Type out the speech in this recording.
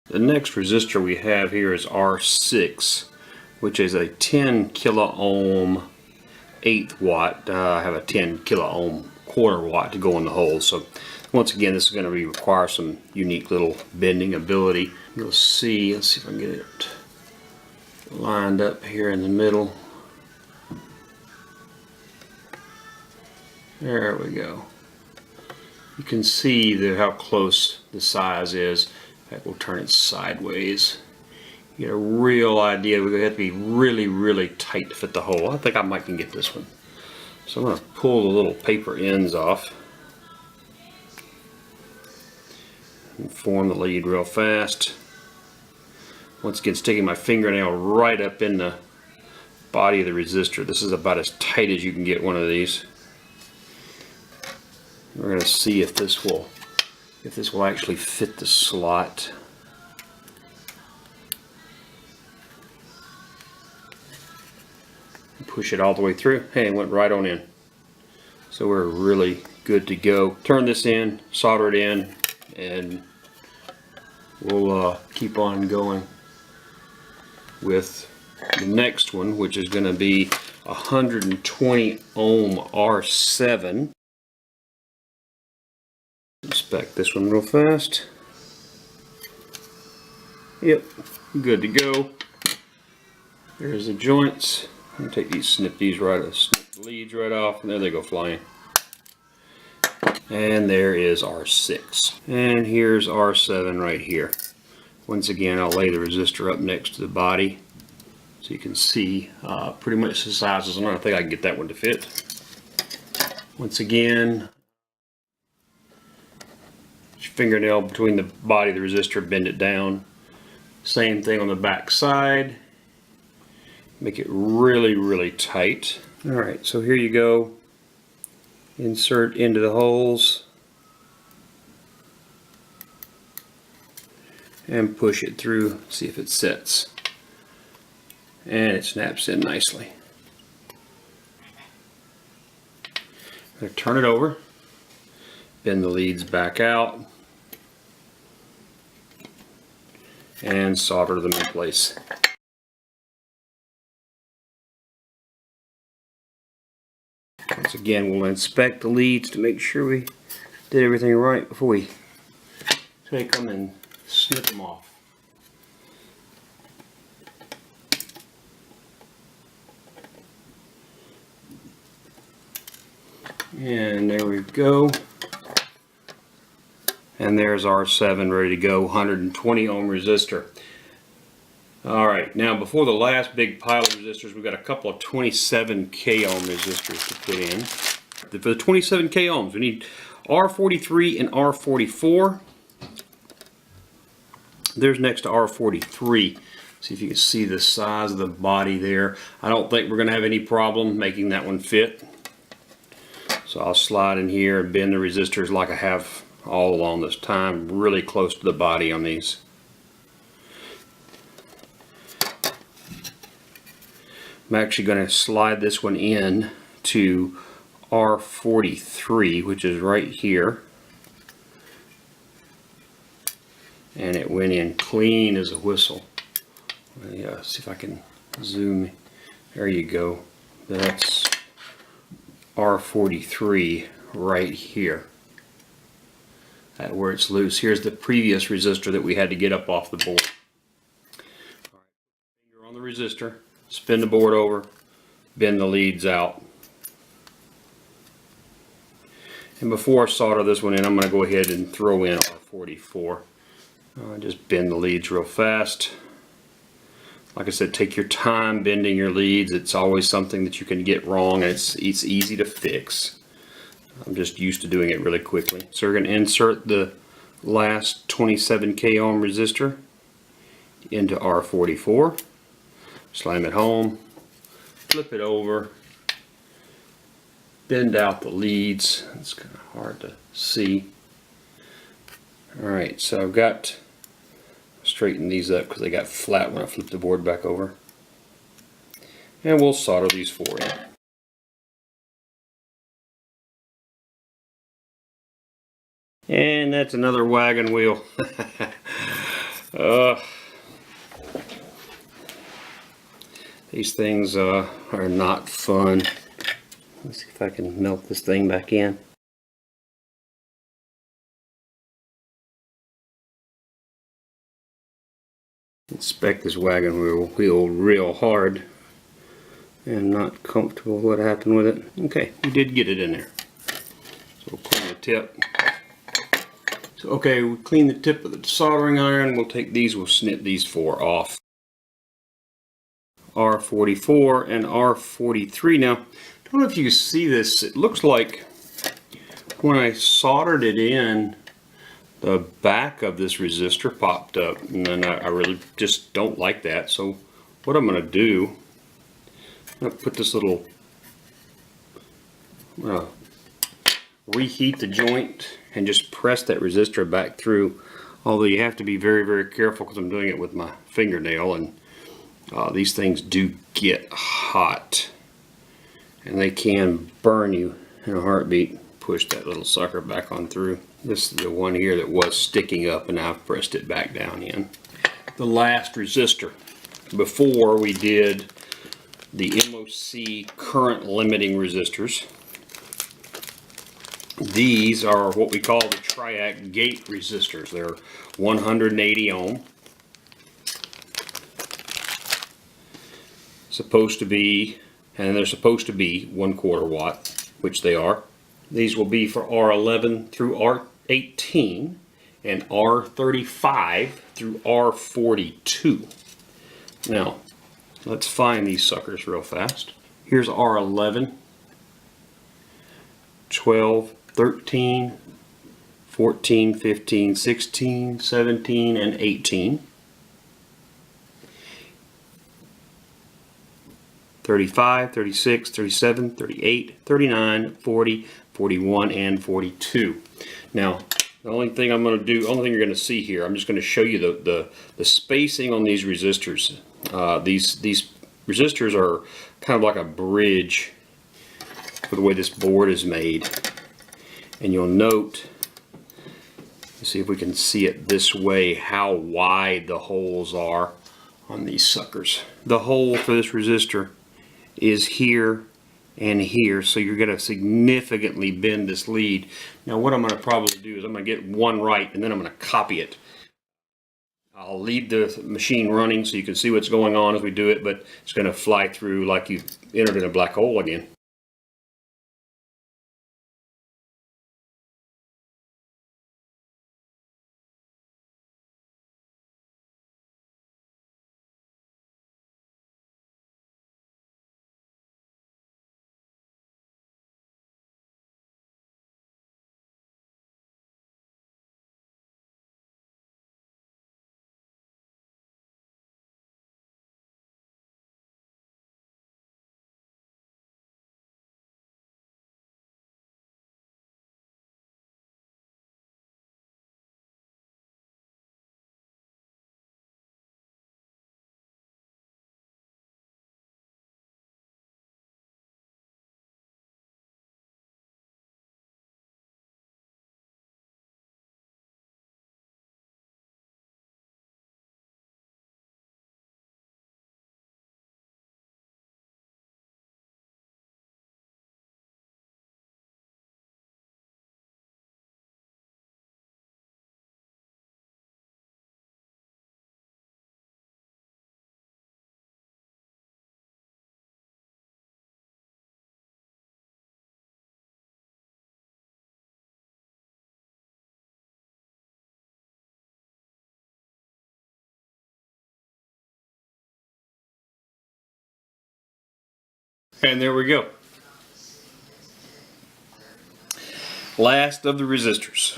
The next resistor we have here is R6, which is a 10 kilo ohm 8th watt. I have a 10 kilo ohm quarter watt to go in the hole. So once again, this is going to require some unique little bending ability. You'll see, let's see if I can get it lined up here in the middle. There we go. You can see how close the size is. In fact, we'll turn it sideways. You get a real idea. We're going to have to be really, really tight to fit the hole. I think I might can get this one. So I'm going to pull the little paper ends off and form the lead real fast. Once again, sticking my fingernail right up in the body of the resistor. This is about as tight as you can get one of these. We're going to see if this will actually fit the slot. Push it all the way through. Hey, it went right on in. So we're really good to go. Turn this in, solder it in, and we'll keep on going with the next one, which is going to be 120 ohm R7. Inspect this one real fast. Yep, good to go. There's the joints. I'm gonna take these, snip the leads right off, and there they go flying. And there is R6. And here's R7 right here. Once again, I'll lay the resistor up next to the body so you can see pretty much the sizes. And I think I can get that one to fit. Once again, fingernail between the body of the resistor, bend it down. Same thing on the back side. Make it really, really tight. Alright, so here you go. Insert into the holes and push it through, see if it sits. And it snaps in nicely. I'm going to turn it over, bend the leads back out, and solder them in place. Once again, we'll inspect the leads to make sure we did everything right before we take them and snip them off. And there we go. And there's R7 ready to go, 120 ohm resistor. Alright, now before the last big pile of resistors, we've got a couple of 27k ohm resistors to put in. For the 27k ohms, we need R43 and R44. There's next to R43. See if you can see the size of the body there. I don't think we're going to have any problem making that one fit. So I'll slide in here and bend the resistors like I have all along this time, really close to the body on these. I'm actually going to slide this one in to R43, which is right here. And it went in clean as a whistle. Yeah, see if I can zoom. There you go. That's R43 right here. Where it's loose. Here's the previous resistor that we had to get up off the board. All right, finger on the resistor, spin the board over, bend the leads out. And before I solder this one in, I'm going to go ahead and throw in R44. Just bend the leads real fast. Like I said, take your time bending your leads. It's always something that you can get wrong, and it's easy to fix. I'm just used to doing it really quickly. So we're going to insert the last 27k ohm resistor into R44. Slam it home. Flip it over. Bend out the leads. It's kind of hard to see. Alright, so I've got straighten these up because they got flat when I flipped the board back over. And we'll solder these four in. And that's another wagon wheel. These things are not fun. Let's see if I can melt this thing back in. Inspect this wagon wheel real hard. I'm not comfortable with what happened with it. Okay, we did get it in there. So we'll clean the tip. So okay, we clean the tip of the soldering iron. We'll take these, we'll snip these 4 off. R44 and R43. Now, I don't know if you can see this. It looks like when I soldered it in, the back of this resistor popped up, and then I really just don't like that. So what I'm going to do, I'm going to put this little, reheat the joint and just press that resistor back through. Although you have to be very, very careful because I'm doing it with my fingernail, and these things do get hot and they can burn you in a heartbeat. Push that little sucker back on through. This is the one here that was sticking up, and I've pressed it back down in. The last resistor before we did the MOC current limiting resistors. These are what we call the triac gate resistors. They're 180 ohm. Supposed to be, and they're supposed to be 1/4 watt, which they are. These will be for R11 through R18 and R35 through R42. Now, let's find these suckers real fast. Here's R11, 12, 13, 14, 15, 16, 17, and 18. 35, 36, 37, 38, 39, 40, 41, and 42. Now, the only thing I'm going to do, only thing you're going to see here, I'm just going to show you the spacing on these resistors. These resistors are kind of like a bridge for the way this board is made. And you'll note, let's see if we can see it this way, how wide the holes are on these suckers. The hole for this resistor is here and here, so you're going to significantly bend this lead. Now what I'm going to probably do is I'm going to get one right, and then I'm going to copy it. I'll leave the machine running so you can see what's going on as we do it, but it's going to fly through like you entered in a black hole again. And there we go. Last of the resistors.